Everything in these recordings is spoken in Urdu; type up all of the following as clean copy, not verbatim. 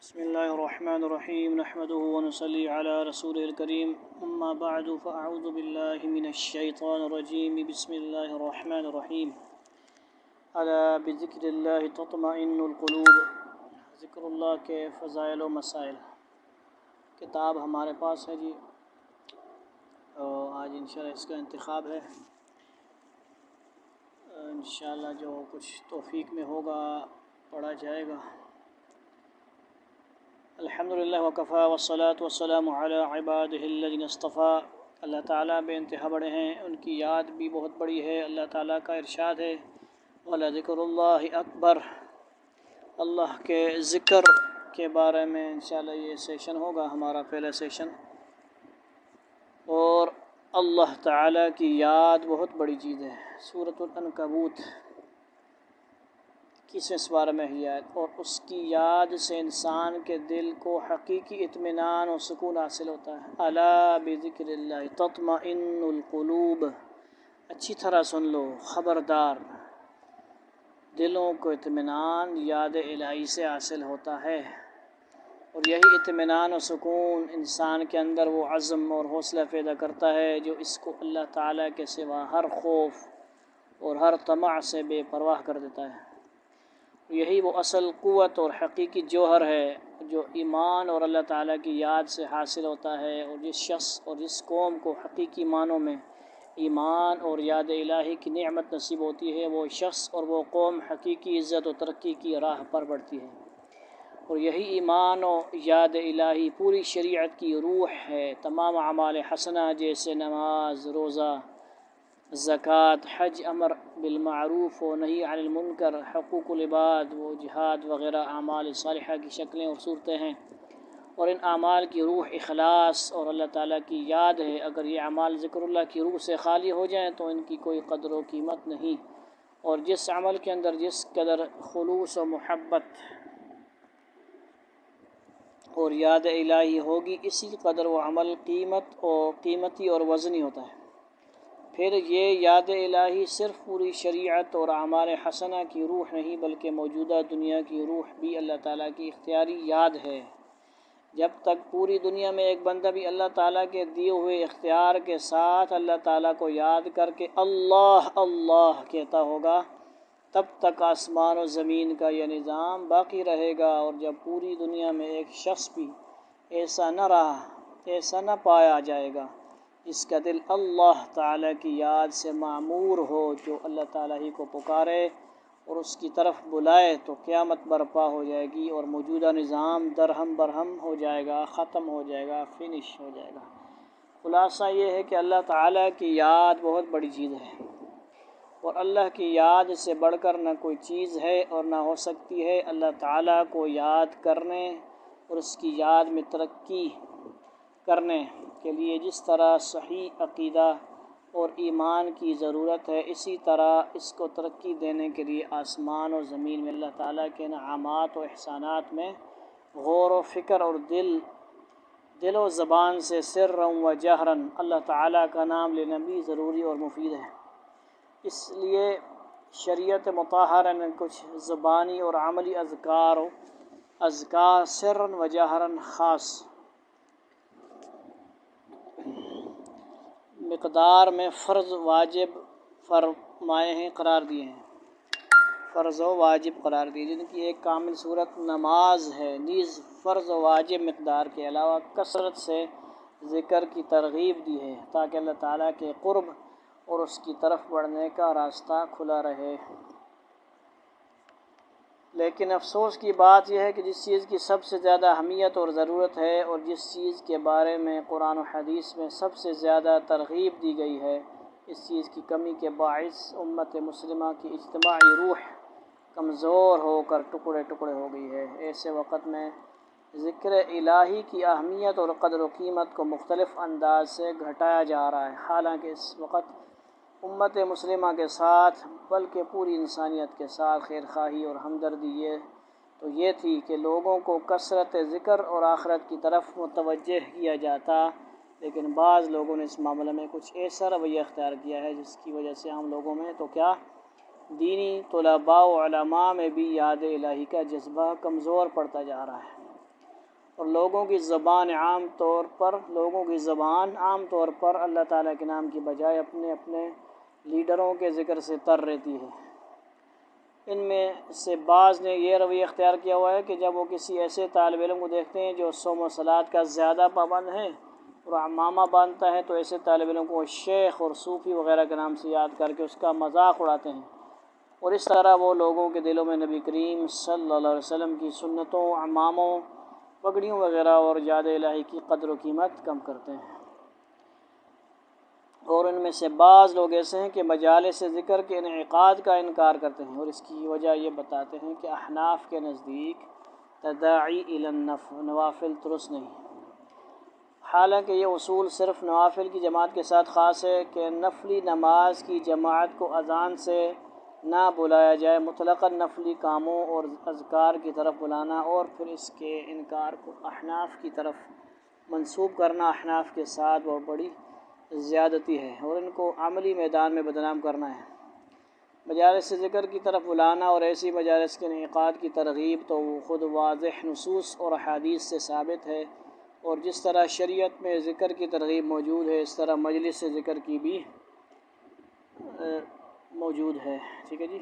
بسم الله الرحمن الرحيم نحمده ونصلي على رسوله الكريم أما بعد فأعوذ بالله من الشيطان الرجيم بسم الله الرحمن الرحيم ألا بذكر الله تطمئن القلوب ذکر اللہ کے فضائل و مسائل کتاب ہمارے پاس ہے جی، اور آج انشاءاللہ اس کا انتخاب ہے۔ انشاءاللہ جو کچھ توفیق میں ہوگا پڑھا جائے گا۔ الحمدللہ وکفا والصلاة والسلام علی عبادہ الذین اصطفیٰ۔ اللہ تعالیٰ بے انتہا بڑے ہیں، ان کی یاد بھی بہت بڑی ہے۔ اللہ تعالیٰ کا ارشاد ہے وَلَذِكْرُ اللَّهِ اکبر۔ اللہ کے ذکر کے بارے میں انشاءاللہ یہ سیشن ہوگا، ہمارا پہلا سیشن۔ اور اللہ تعالیٰ کی یاد بہت بڑی چیز ہے۔ سورۃ العنکبوت 21ویں سپارہ میں ہے آیت، اور اس کی یاد سے انسان کے دل کو حقیقی اطمینان اور سکون حاصل ہوتا ہے۔ الا بذکر اللہ تطمئن القلوب، اچھی طرح سن لو، خبردار، دلوں کو اطمینان یاد الہی سے حاصل ہوتا ہے، اور یہی اطمینان و سکون انسان کے اندر وہ عزم اور حوصلہ پیدا کرتا ہے جو اس کو اللہ تعالیٰ کے سوا ہر خوف اور ہر طمع سے بے پرواہ کر دیتا ہے۔ یہی وہ اصل قوت اور حقیقی جوہر ہے جو ایمان اور اللہ تعالیٰ کی یاد سے حاصل ہوتا ہے، اور جس شخص اور جس قوم کو حقیقی معنوں میں ایمان اور یاد الہی کی نعمت نصیب ہوتی ہے، وہ شخص اور وہ قوم حقیقی عزت و ترقی کی راہ پر بڑھتی ہے۔ اور یہی ایمان و یاد الہی پوری شریعت کی روح ہے۔ تمام اعمال حسنہ جیسے نماز، روزہ، زکوٰۃ، حج، امر بالمعروف و نہی عن المنکر، حقوق العباد و جہاد وغیرہ اعمال صالحہ کی شکلیں اور صورتیں ہیں، اور ان اعمال کی روح اخلاص اور اللہ تعالیٰ کی یاد ہے۔ اگر یہ اعمال ذکر اللہ کی روح سے خالی ہو جائیں تو ان کی کوئی قدر و قیمت نہیں، اور جس عمل کے اندر جس قدر خلوص و محبت اور یاد الہی ہوگی، اسی قدر وہ عمل قیمتی اور وزنی ہوتا ہے۔ پھر یہ یاد الہی صرف پوری شریعت اور اعمال حسنہ کی روح نہیں بلکہ موجودہ دنیا کی روح بھی اللہ تعالیٰ کی اختیاری یاد ہے۔ جب تک پوری دنیا میں ایک بندہ بھی اللہ تعالیٰ کے دیے ہوئے اختیار کے ساتھ اللہ تعالیٰ کو یاد کر کے اللہ اللہ کہتا ہوگا، تب تک آسمان و زمین کا یہ نظام باقی رہے گا۔ اور جب پوری دنیا میں ایک شخص بھی ایسا نہ پایا جائے گا جس کا دل اللہ تعالیٰ کی یاد سے معمور ہو، جو اللہ تعالیٰ ہی کو پکارے اور اس کی طرف بلائے، تو قیامت برپا ہو جائے گی اور موجودہ نظام درہم برہم ہو جائے گا، ختم ہو جائے گا، فنش ہو جائے گا۔ خلاصہ یہ ہے کہ اللہ تعالیٰ کی یاد بہت بڑی چیز ہے، اور اللہ کی یاد سے بڑھ کر نہ کوئی چیز ہے اور نہ ہو سکتی ہے۔ اللہ تعالیٰ کو یاد کرنے اور اس کی یاد میں ترقی کرنے کے لیے جس طرح صحیح عقیدہ اور ایمان کی ضرورت ہے، اسی طرح اس کو ترقی دینے کے لیے آسمان و زمین میں اللہ تعالیٰ کے انعامات و احسانات میں غور و فکر اور دل و زبان سے سرًا و جہراً اللہ تعالیٰ کا نام لینا بھی ضروری اور مفید ہے۔ اس لیے شریعت مطہرہ میں کچھ زبانی اور عملی اذکار سرًا و جہراً خاص مقدار میں فرض واجب فرمائے ہیں، قرار دیے ہیں، فرض و واجب قرار دیے، جن کی ایک کامل صورت نماز ہے۔ نیز فرض و واجب مقدار کے علاوہ کثرت سے ذکر کی ترغیب دی ہے تاکہ اللہ تعالیٰ کے قرب اور اس کی طرف بڑھنے کا راستہ کھلا رہے۔ لیکن افسوس کی بات یہ ہے کہ جس چیز کی سب سے زیادہ اہمیت اور ضرورت ہے، اور جس چیز کے بارے میں قرآن و حدیث میں سب سے زیادہ ترغیب دی گئی ہے، اس چیز کی کمی کے باعث امت مسلمہ کی اجتماعی روح کمزور ہو کر ٹکڑے ٹکڑے ہو گئی ہے۔ ایسے وقت میں ذکر الہی کی اہمیت اور قدر و قیمت کو مختلف انداز سے گھٹایا جا رہا ہے، حالانکہ اس وقت امت مسلمہ کے ساتھ بلکہ پوری انسانیت کے ساتھ خیر خواہی اور ہمدردی یہ تھی کہ لوگوں کو کثرت ذکر اور آخرت کی طرف متوجہ کیا جاتا، لیکن بعض لوگوں نے اس معاملے میں کچھ ایسا رویہ اختیار کیا ہے جس کی وجہ سے عام لوگوں میں تو کیا دینی طلباء و علماء میں بھی یاد الہی کا جذبہ کمزور پڑتا جا رہا ہے۔ اور لوگوں کی زبان عام طور پر اللہ تعالیٰ کے نام کی بجائے اپنے اپنے لیڈروں کے ذکر سے تر رہتی ہے۔ ان میں سے بعض نے یہ رویہ اختیار کیا ہوا ہے کہ جب وہ کسی ایسے طالب علم کو دیکھتے ہیں جو صوم و صلاۃ کا زیادہ پابند ہے اور عمامہ باندھتا ہے، تو ایسے طالب علم کو شیخ اور صوفی وغیرہ کے نام سے یاد کر کے اس کا مذاق اڑاتے ہیں، اور اس طرح وہ لوگوں کے دلوں میں نبی کریم صلی اللہ علیہ وسلم کی سنتوں، عماموں، پگڑیوں وغیرہ اور یاد الہی کی قدر و قیمت کم کرتے ہیں۔ اور ان میں سے بعض لوگ ایسے ہیں کہ مجالس ذکر کے انعقاد کا انکار کرتے ہیں، اور اس کی وجہ یہ بتاتے ہیں کہ احناف کے نزدیک تداعی الی نوافل درست نہیں، حالانکہ یہ اصول صرف نوافل کی جماعت کے ساتھ خاص ہے کہ نفلی نماز کی جماعت کو اذان سے نہ بلایا جائے، مطلقاً نفلی کاموں اور اذکار کی طرف بلانا اور پھر اس کے انکار کو احناف کی طرف منسوب کرنا احناف کے ساتھ وہ بڑی زیادتی ہے اور ان کو عملی میدان میں بدنام کرنا ہے۔ مجالس ذکر کی طرف بلانا اور ایسی مجالس کے انعقاد کی ترغیب تو خود واضح نصوص اور احادیث سے ثابت ہے، اور جس طرح شریعت میں ذکر کی ترغیب موجود ہے اس طرح مجلس ذکر کی بھی موجود ہے۔ ٹھیک ہے جی،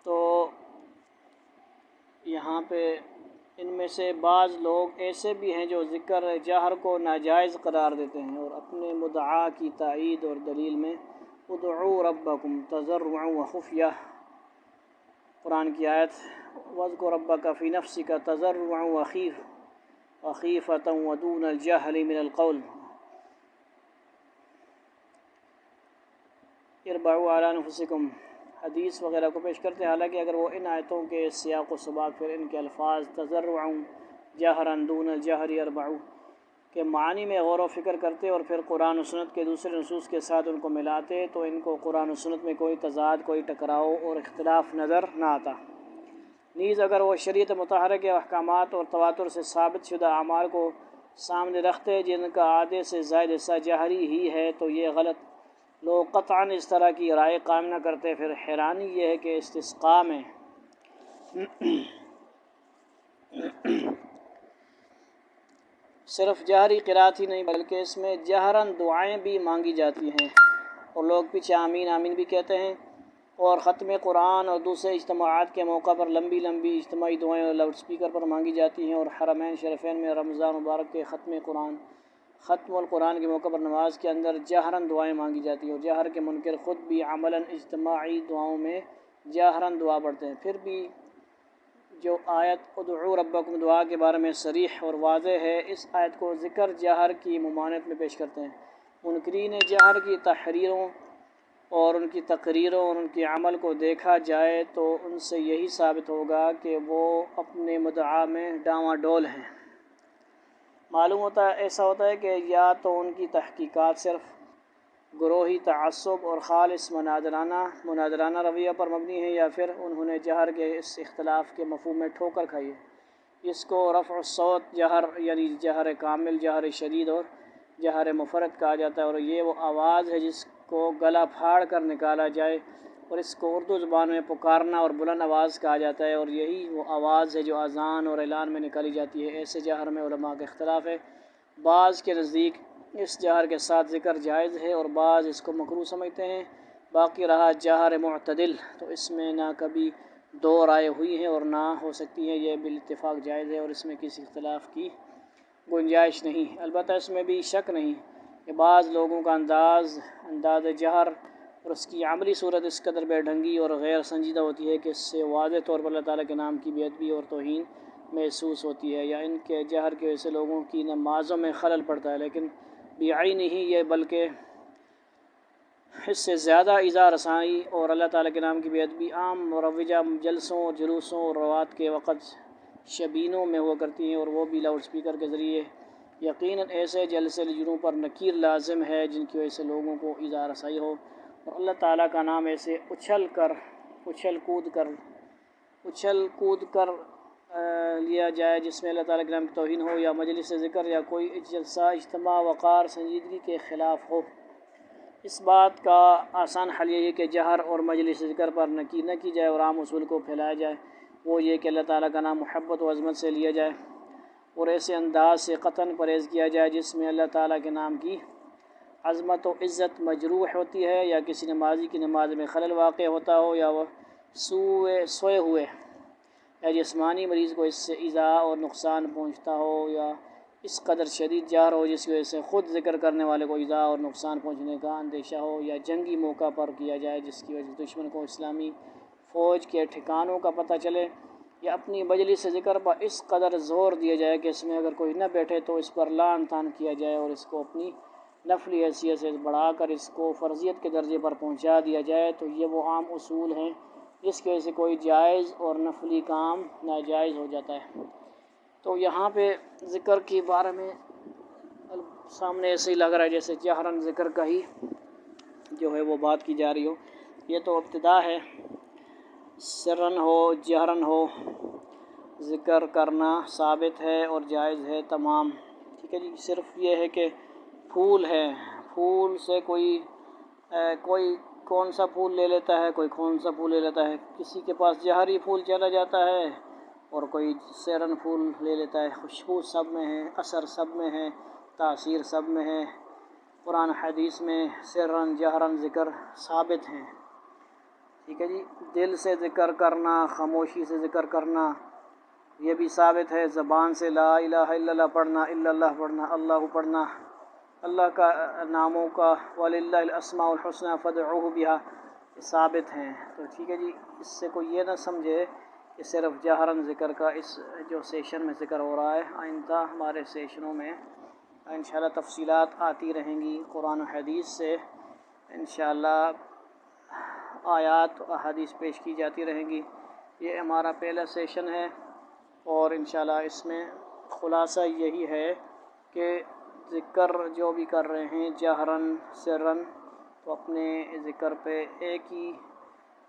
تو یہاں پہ ان میں سے بعض لوگ ایسے بھی ہیں جو ذکر جہر کو ناجائز قرار دیتے ہیں اور اپنے مدعا کی تائید اور دلیل میں ادعوا ربکم تضرعا وخفیہ، قرآن کی آیت واذکر ربک فی نفسک تضرعا وخیفۃ ودون الجہر من القول اربعوا علی انفسکم، حدیث وغیرہ کو پیش کرتے ہیں، حالانکہ اگر وہ ان آیتوں کے سیاق و سباق پھر ان کے الفاظ تضرعا جہرا دون الجہر اربعوا کے معنی میں غور و فکر کرتے اور پھر قرآن و سنت کے دوسرے نصوص کے ساتھ ان کو ملاتے تو ان کو قرآن و سنت میں کوئی تضاد، کوئی ٹکراؤ اور اختلاف نظر نہ آتا۔ نیز اگر وہ شریعت مطہرہ کے احکامات اور تواتر سے ثابت شدہ اعمال کو سامنے رکھتے جن کا آدھے سے زائد حصہ جہری ہی ہے تو یہ غلط لوگ قطعاً اس طرح کی رائے قائم نہ کرتے۔ پھر حیرانی یہ ہے کہ استسقاء میں صرف جہری قرات ہی نہیں بلکہ اس میں جہراً دعائیں بھی مانگی جاتی ہیں اور لوگ پیچھے آمین آمین بھی کہتے ہیں، اور ختم قرآن اور دوسرے اجتماعات کے موقع پر لمبی لمبی اجتماعی دعائیں اور لاؤڈ سپیکر پر مانگی جاتی ہیں، اور حرمین شریفین میں رمضان مبارک کے ختم القرآن کے موقع پر نماز کے اندر جہراً دعائیں مانگی جاتی ہیں، اور جہر کے منکر خود بھی عملاً اجتماعی دعاؤں میں جہراً دعا پڑھتے ہیں۔ پھر بھی جو آیت ادعوا ربکم دعا کے بارے میں صریح اور واضح ہے، اس آیت کو ذکر جہر کی ممانعت میں پیش کرتے ہیں۔ منکرین جہر کی تحریروں اور ان کی تقریروں اور ان کے عمل کو دیکھا جائے تو ان سے یہی ثابت ہوگا کہ وہ اپنے مدعا میں ڈاواں ڈول ہیں۔ معلوم ایسا ہوتا ہے کہ یا تو ان کی تحقیقات صرف گروہی تعصب اور خالص مناظرانہ رویہ پر مبنی ہے، یا پھر انہوں نے جہر کے اس اختلاف کے مفہوم میں ٹھوکر کھائی ہے۔ اس کو رفع الصوت جہر یعنی جہر کامل، جہر شدید اور جہر مفرد کہا جاتا ہے، اور یہ وہ آواز ہے جس کو گلا پھاڑ کر نکالا جائے، اور اس کو اردو زبان میں پکارنا اور بلند آواز کہا جاتا ہے، اور یہی وہ آواز ہے جو اذان اور اعلان میں نکالی جاتی ہے۔ ایسے جہر میں علماء کا اختلاف ہے، بعض کے نزدیک اس جہر کے ساتھ ذکر جائز ہے اور بعض اس کو مکروہ سمجھتے ہیں۔ باقی رہا جہر معتدل، تو اس میں نہ کبھی دو رائے ہوئی ہیں اور نہ ہو سکتی ہیں، یہ بالاتفاق جائز ہے اور اس میں کسی اختلاف کی گنجائش نہیں۔ البتہ اس میں بھی شک نہیں کہ بعض لوگوں کا انداز جہر اور اس کی عملی صورت اس قدر بے ڈھنگی اور غیر سنجیدہ ہوتی ہے کہ اس سے واضح طور پر اللہ تعالیٰ کے نام کی بے ادبی اور توہین محسوس ہوتی ہے، یا ان کے جہر کی وجہ سے لوگوں کی نمازوں میں خلل پڑتا ہے، لیکن بعین ہی یہ بلکہ اس سے زیادہ ایذا رسائی اور اللہ تعالیٰ کے نام کی بے ادبی عام مروجہ جلسوں، جلوسوں اور روات کے وقت شبینوں میں ہوا کرتی ہیں، اور وہ بھی لاؤڈ سپیکر کے ذریعے۔ یقیناً ایسے جلسے لجنوں پر نکیر لازم ہے جن کی وجہ سے لوگوں کو ایذا رسائی ہو، اور اللہ تعالیٰ کا نام ایسے اچھل کود کر لیا جائے جس میں اللہ تعالیٰ کے نام کی توہین ہو، یا مجلس ذکر یا کوئی جلسہ اجتماع وقار سنجیدگی کے خلاف ہو۔ اس بات کا آسان حل یہ ہے کہ جہر اور مجلس ذکر پر نکیر نہ کی جائے اور عام اصول کو پھیلایا جائے، وہ یہ کہ اللہ تعالیٰ کا نام محبت و عظمت سے لیا جائے اور ایسے انداز سے قطعاً پرہیز کیا جائے جس میں اللہ تعالیٰ کے نام کی عظمت و عزت مجروح ہوتی ہے، یا کسی نمازی کی نماز میں خلل واقع ہوتا ہو، یا وہ سوئے ہوئے یا جسمانی مریض کو اس سے ایذا اور نقصان پہنچتا ہو، یا اس قدر شدید جہر ہو جس کی وجہ سے خود ذکر کرنے والے کو ایذا اور نقصان پہنچنے کا اندیشہ ہو، یا جنگی موقع پر کیا جائے جس کی وجہ سے دشمن کو اسلامی فوج کے ٹھکانوں کا پتہ چلے، یا اپنی مجلس سے ذکر پر اس قدر زور دیا جائے کہ اس میں اگر کوئی نہ بیٹھے تو اس پر لعن طعن کیا جائے، اور اس کو اپنی نفلی حیثیت سے بڑھا کر اس کو فرضیت کے درجے پر پہنچا دیا جائے، تو یہ وہ عام اصول ہیں جس کی وجہ سے کوئی جائز اور نفلی کام ناجائز ہو جاتا ہے۔ تو یہاں پہ ذکر کے بارے میں سامنے ایسے ہی لگ رہا ہے جیسے جہراً ذکر کا ہی جو ہے وہ بات کی جا رہی ہو۔ یہ تو ابتدا ہے، سرن ہو جہراً ہو ذکر کرنا ثابت ہے اور جائز ہے تمام، ٹھیک ہے جی۔ صرف یہ ہے کہ پھول ہے، پھول سے کوئی کون سا پھول لے لیتا ہے، کوئی کون سا پھول لے لیتا ہے، کسی کے پاس جہری پھول چلا جاتا ہے اور کوئی سیرن پھول لے لیتا ہے۔ خوشبو سب میں ہے، اثر سب میں ہے، تاثیر سب میں ہے۔ قرآن حدیث میں سرن جہراً ذکر ثابت ہیں، ٹھیک ہے جی۔ دل سے ذکر کرنا، خاموشی سے ذکر کرنا، یہ بھی ثابت ہے۔ زبان سے لا الہ الا اللہ پڑھنا، الا اللہ پڑھنا، اللہ پڑھنا، اللہ کا ناموں کا وَلِلَّهِ الْأَسْمَاءُ الْحُسْنَىٰ فَادْعُوهُ بِهَا یہ ثابت ہیں۔ تو ٹھیک ہے جی، اس سے کوئی یہ نہ سمجھے کہ صرف جہراً ذکر کا اس جو سیشن میں ذکر ہو رہا ہے، آئندہ ہمارے سیشنوں میں انشاءاللہ تفصیلات آتی رہیں گی قرآن و حدیث سے، انشاءاللہ آیات و احادیث پیش کی جاتی رہیں گی۔ یہ ہمارا پہلا سیشن ہے اور انشاءاللہ اس میں خلاصہ یہی ہے کہ ذکر جو بھی کر رہے ہیں جہراً سرن، تو اپنے ذکر پہ ایک ہی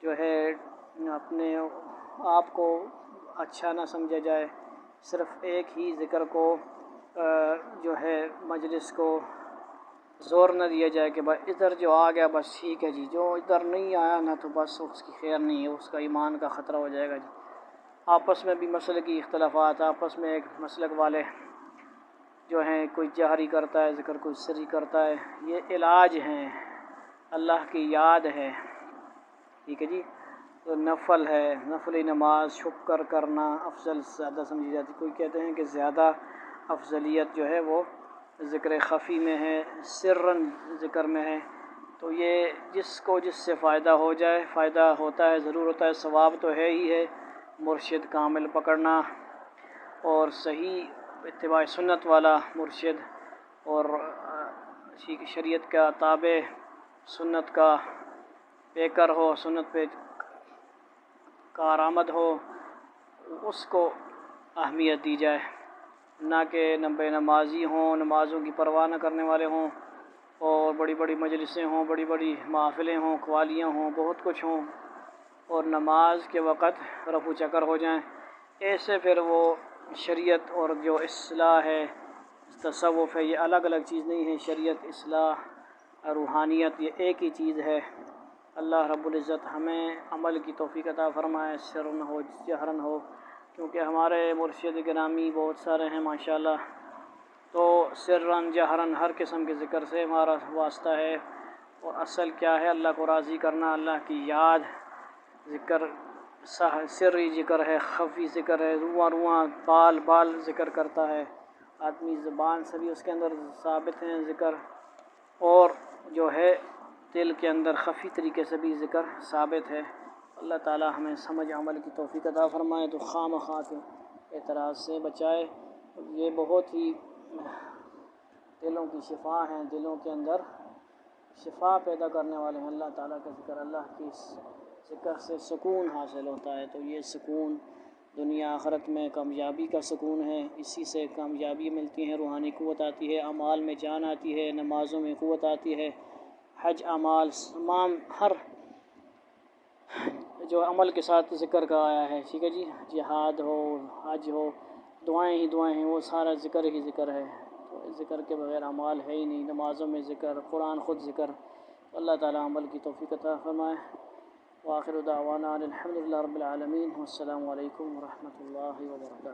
جو ہے اپنے آپ کو اچھا نہ سمجھا جائے، صرف ایک ہی ذکر کو جو ہے مجلس کو زور نہ دیا جائے کہ بس ادھر جو آ گیا بس ٹھیک ہے جی، جو ادھر نہیں آیا نہ تو بس اس کی خیر نہیں ہے، اس کا ایمان کا خطرہ ہو جائے گا جی۔ آپس میں بھی مسلکی اختلافات، آپس میں ایک مسلک والے جو ہیں، کوئی جہری کرتا ہے ذکر، کوئی سری کرتا ہے، یہ علاج ہیں، اللہ کی یاد ہے، ٹھیک ہے جی۔ تو نفل ہے، نفلی نماز چھپ کر کرنا افضل زیادہ سمجھی جاتی، کوئی کہتے ہیں کہ زیادہ افضلیت جو ہے وہ ذکر خفی میں ہے، سرن ذکر میں ہے۔ تو یہ جس کو جس سے فائدہ ہو جائے، فائدہ ہوتا ہے، ضرور ہوتا ہے، ثواب تو ہے ہی ہے، مرشد کامل پکڑنا اور صحیح اتباع سنت والا مرشد اور شریعت کا تابع، سنت کا پیکر ہو، سنت پہ کارآمد ہو، اس کو اہمیت دی جائے، نہ کہ بے نمازی ہوں، نمازوں کی پرواہ نہ کرنے والے ہوں، اور بڑی بڑی مجلسیں ہوں، بڑی بڑی محفلیں ہوں، قوالیاں ہوں، بہت کچھ ہوں، اور نماز کے وقت رفع چکر ہو جائیں، ایسے پھر وہ شریعت اور جو اصلاح ہے، تصوف ہے، یہ الگ الگ چیز نہیں ہے۔ شریعت، اصلاح، روحانیت یہ ایک ہی چیز ہے۔ اللہ رب العزت ہمیں عمل کی توفیق عطا فرمائے، سرن ہو جہرن ہو، کیونکہ ہمارے مرشد گرامی بہت سارے ہیں ماشاءاللہ، تو سرن جہرن ہر قسم کے ذکر سے ہمارا واسطہ ہے، اور اصل کیا ہے؟ اللہ کو راضی کرنا، اللہ کی یاد، ذکر سری ذکر ہے، خفی ذکر ہے، رواں رواں بال بال ذکر کرتا ہے آدمی، زبان سے بھی اس کے اندر ثابت ہیں ذکر، اور جو ہے دل کے اندر خفی طریقے سے بھی ذکر ثابت ہے۔ اللہ تعالی ہمیں سمجھ عمل کی توفیق عطا فرمائے، تو خواہ مخواہ کے اعتراض سے بچائے۔ یہ بہت ہی دلوں کی شفا ہیں، دلوں کے اندر شفا پیدا کرنے والے ہیں۔ اللہ تعالیٰ کا ذکر، اللہ کی ذکر سے سکون حاصل ہوتا ہے، تو یہ سکون دنیا آخرت میں کامیابی کا سکون ہے، اسی سے کامیابی ملتی ہے، روحانی قوت آتی ہے، اعمال میں جان آتی ہے، نمازوں میں قوت آتی ہے، حج اعمال تمام ہر جو عمل کے ساتھ ذکر کا آیا ہے، ٹھیک ہے جی، جہاد ہو، حج ہو، دعائیں ہی دعائیں ہیں، وہ سارا ذکر ہی ذکر ہے، تو ذکر کے بغیر اعمال ہے ہی نہیں، نمازوں میں ذکر، قرآن خود ذکر۔ اللہ تعالیٰ عمل کی توفیق عطا فرمائے۔ وآخر دعوانا الحمد للہ رب العالمین، والسلام علیکم ورحمۃ اللہ وبرکاتہ۔